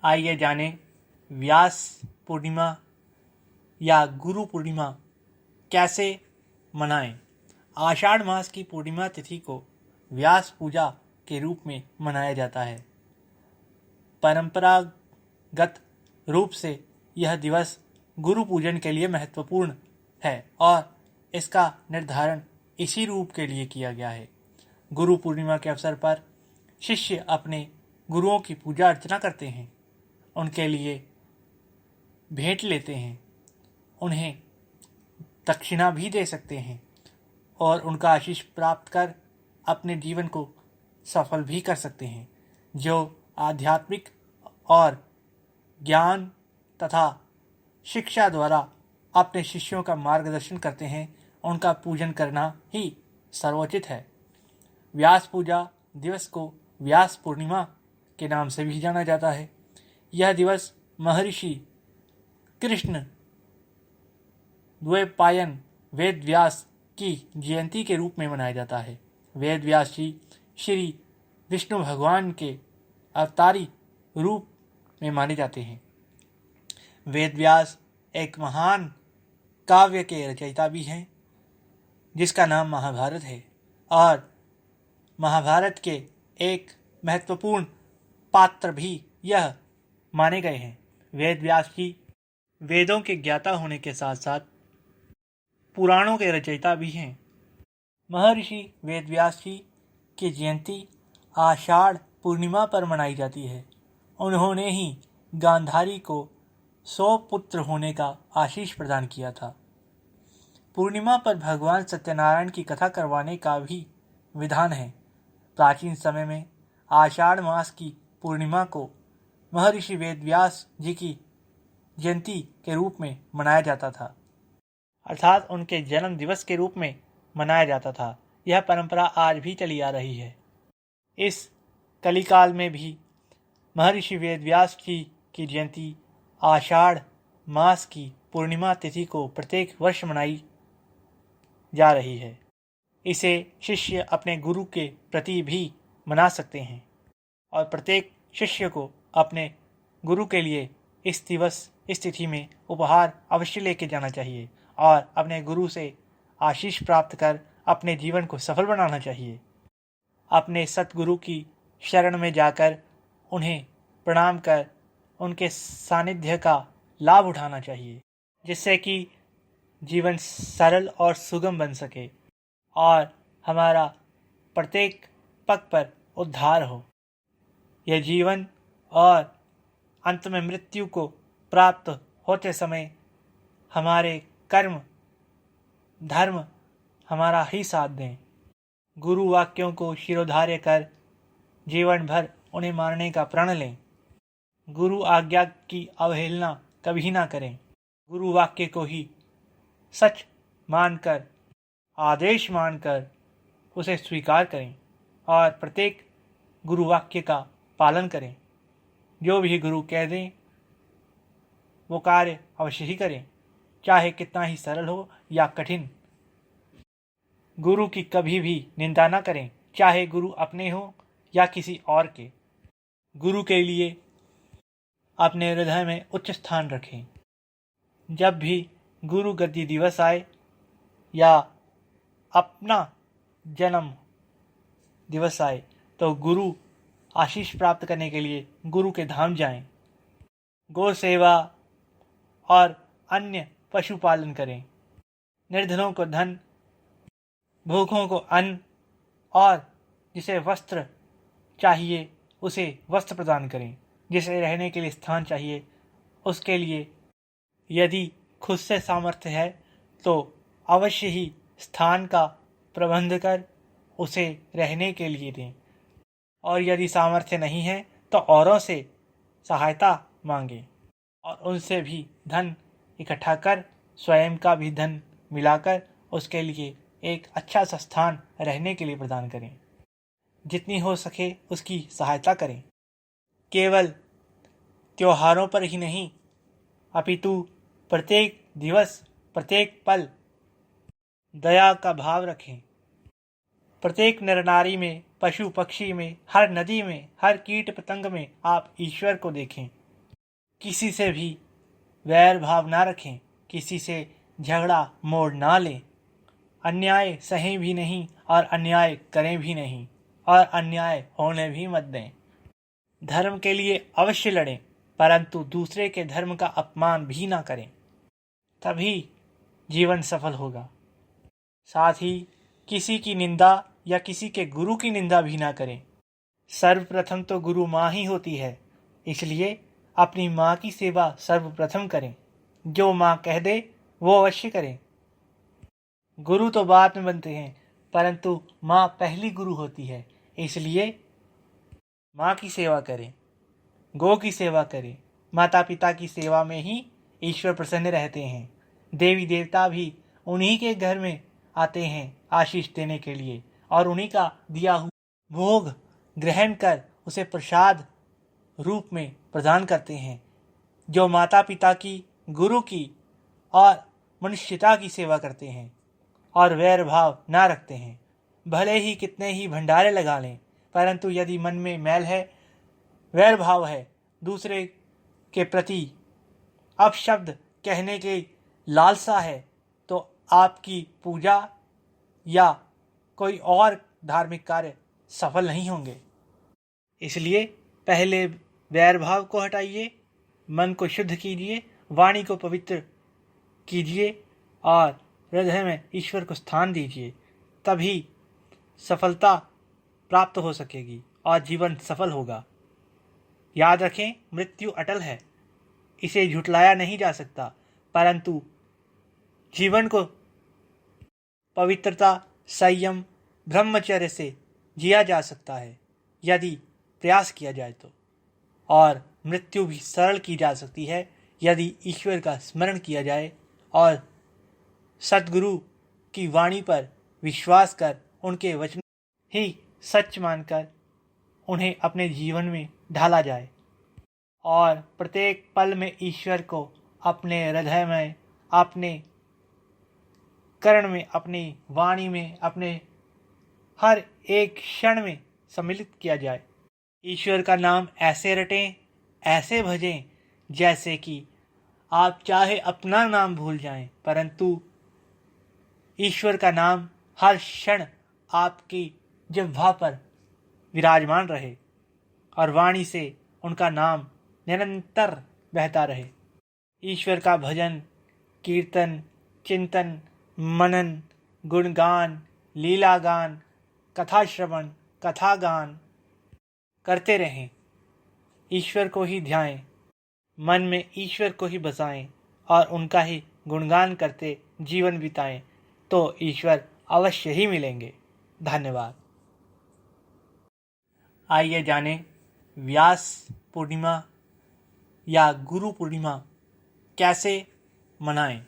आइए जाने व्यास पूर्णिमा या गुरु पूर्णिमा कैसे मनाएं। आषाढ़ मास की पूर्णिमा तिथि को व्यास पूजा के रूप में मनाया जाता है। परंपरागत रूप से यह दिवस गुरु पूजन के लिए महत्वपूर्ण है और इसका निर्धारण इसी रूप के लिए किया गया है। गुरु पूर्णिमा के अवसर पर शिष्य अपने गुरुओं की पूजा अर्चना करते हैं, उनके लिए भेंट लेते हैं, उन्हें दक्षिणा भी दे सकते हैं और उनका आशीष प्राप्त कर अपने जीवन को सफल भी कर सकते हैं। जो आध्यात्मिक और ज्ञान तथा शिक्षा द्वारा अपने शिष्यों का मार्गदर्शन करते हैं, उनका पूजन करना ही सर्वोचित है। व्यास पूजा दिवस को व्यास पूर्णिमा के नाम से भी जाना जाता है। यह दिवस महर्षि कृष्ण द्वैपायन वेद व्यास की जयंती के रूप में मनाया जाता है। वेद व्यास जी श्री विष्णु भगवान के अवतारी रूप में माने जाते हैं। वेद व्यास एक महान काव्य के रचयिता भी हैं, जिसका नाम महाभारत है और महाभारत के एक महत्वपूर्ण पात्र भी यह माने गए हैं। वेद व्यास जी वेदों के ज्ञाता होने के साथ साथ पुराणों के रचयिता भी हैं। महर्षि वेद व्यास जी की जयंती आषाढ़ पूर्णिमा पर मनाई जाती है। उन्होंने ही गांधारी को 100 पुत्र होने का आशीष प्रदान किया था। पूर्णिमा पर भगवान सत्यनारायण की कथा करवाने का भी विधान है। प्राचीन समय में आषाढ़ मास की पूर्णिमा को महर्षि वेद व्यास जी की जयंती के रूप में मनाया जाता था, अर्थात उनके जन्म दिवस के रूप में मनाया जाता था। यह परंपरा आज भी चली आ रही है। इस कलिकाल में भी महर्षि वेद व्यास जी की जयंती आषाढ़ मास की पूर्णिमा तिथि को प्रत्येक वर्ष मनाई जा रही है। इसे शिष्य अपने गुरु के प्रति भी मना सकते हैं और प्रत्येक शिष्य को अपने गुरु के लिए इस तिथि में उपहार अवश्य लेके जाना चाहिए और अपने गुरु से आशीष प्राप्त कर अपने जीवन को सफल बनाना चाहिए। अपने सतगुरु की शरण में जाकर उन्हें प्रणाम कर उनके सानिध्य का लाभ उठाना चाहिए, जिससे कि जीवन सरल और सुगम बन सके और हमारा प्रत्येक पग पर उद्धार हो। यह जीवन और अंत में मृत्यु को प्राप्त होते समय हमारे कर्म धर्म हमारा ही साथ दें। गुरु वाक्यों को शिरोधार्य कर जीवन भर उन्हें मानने का प्रण लें। गुरु आज्ञा की अवहेलना कभी ना करें। गुरु वाक्य को ही सच मानकर, आदेश मानकर उसे स्वीकार करें और प्रत्येक गुरु वाक्य का पालन करें। जो भी गुरु कह दें वो कार्य अवश्य ही करें, चाहे कितना ही सरल हो या कठिन। गुरु की कभी भी निंदा ना करें, चाहे गुरु अपने हो या किसी और के। गुरु के लिए अपने हृदय में उच्च स्थान रखें। जब भी गुरु गद्दी दिवस आए या अपना जन्म दिवस आए तो गुरु आशीष प्राप्त करने के लिए गुरु के धाम जाएं। गौ सेवा और अन्य पशुपालन करें। निर्धनों को धन, भूखों को अन्न और जिसे वस्त्र चाहिए उसे वस्त्र प्रदान करें। जिसे रहने के लिए स्थान चाहिए उसके लिए यदि खुद से सामर्थ्य है तो अवश्य ही स्थान का प्रबंध कर उसे रहने के लिए दें और यदि सामर्थ्य नहीं है तो औरों से सहायता मांगें और उनसे भी धन इकट्ठा कर स्वयं का भी धन मिलाकर उसके लिए एक अच्छा सा स्थान रहने के लिए प्रदान करें। जितनी हो सके उसकी सहायता करें। केवल त्योहारों पर ही नहीं अपितु प्रत्येक दिवस प्रत्येक पल दया का भाव रखें। प्रत्येक नर नारी में, पशु पक्षी में, हर नदी में, हर कीट पतंग में आप ईश्वर को देखें। किसी से भी वैर भाव ना रखें, किसी से झगड़ा मोड़ ना लें, अन्याय सहें भी नहीं और अन्याय करें भी नहीं और अन्याय होने भी मत दें। धर्म के लिए अवश्य लड़ें, परंतु दूसरे के धर्म का अपमान भी ना करें, तभी जीवन सफल होगा। साथ ही किसी की निंदा या किसी के गुरु की निंदा भी ना करें। सर्वप्रथम तो गुरु माँ ही होती है, इसलिए अपनी माँ की सेवा सर्वप्रथम करें। जो माँ कह दे वो अवश्य करें। गुरु तो बाद में बनते हैं, परंतु माँ पहली गुरु होती है, इसलिए माँ की सेवा करें, गौ की सेवा करें। माता पिता की सेवा में ही ईश्वर प्रसन्न रहते हैं। देवी देवता भी उन्हीं के घर में आते हैं आशीष देने के लिए और उन्हीं का दिया हुआ भोग ग्रहण कर उसे प्रसाद रूप में प्रदान करते हैं। जो माता पिता की, गुरु की और मनुष्यता की सेवा करते हैं और वैर भाव ना रखते हैं, भले ही कितने ही भंडारे लगा लें, परंतु यदि मन में मैल है, वैर भाव है, दूसरे के प्रति अपशब्द कहने की लालसा है, तो आपकी पूजा या कोई और धार्मिक कार्य सफल नहीं होंगे। इसलिए पहले वैर भाव को हटाइए, मन को शुद्ध कीजिए, वाणी को पवित्र कीजिए और हृदय में ईश्वर को स्थान दीजिए, तभी सफलता प्राप्त हो सकेगी और जीवन सफल होगा। याद रखें, मृत्यु अटल है, इसे झुटलाया नहीं जा सकता, परंतु जीवन को पवित्रता, संयम, ब्रह्मचर्य से जिया जा सकता है यदि प्रयास किया जाए तो। और मृत्यु भी सरल की जा सकती है यदि ईश्वर का स्मरण किया जाए और सद्गुरु की वाणी पर विश्वास कर उनके वचन ही सच मानकर उन्हें अपने जीवन में ढाला जाए और प्रत्येक पल में ईश्वर को अपने हृदय में, अपने कर्ण में, अपनी वाणी में, अपने हर एक क्षण में सम्मिलित किया जाए। ईश्वर का नाम ऐसे रटें, ऐसे भजें जैसे कि आप चाहे अपना नाम भूल जाएं, परंतु ईश्वर का नाम हर क्षण आपकी जिह्वा पर विराजमान रहे और वाणी से उनका नाम निरंतर बहता रहे। ईश्वर का भजन, कीर्तन, चिंतन, मनन, गुणगान, लीलागान, कथा श्रवण, कथा गान करते रहें। ईश्वर को ही ध्याएं, मन में ईश्वर को ही बसाएं और उनका ही गुणगान करते जीवन बिताएं, तो ईश्वर अवश्य ही मिलेंगे। धन्यवाद। आइए जानें व्यास पूर्णिमा या गुरु पूर्णिमा कैसे मनाएं।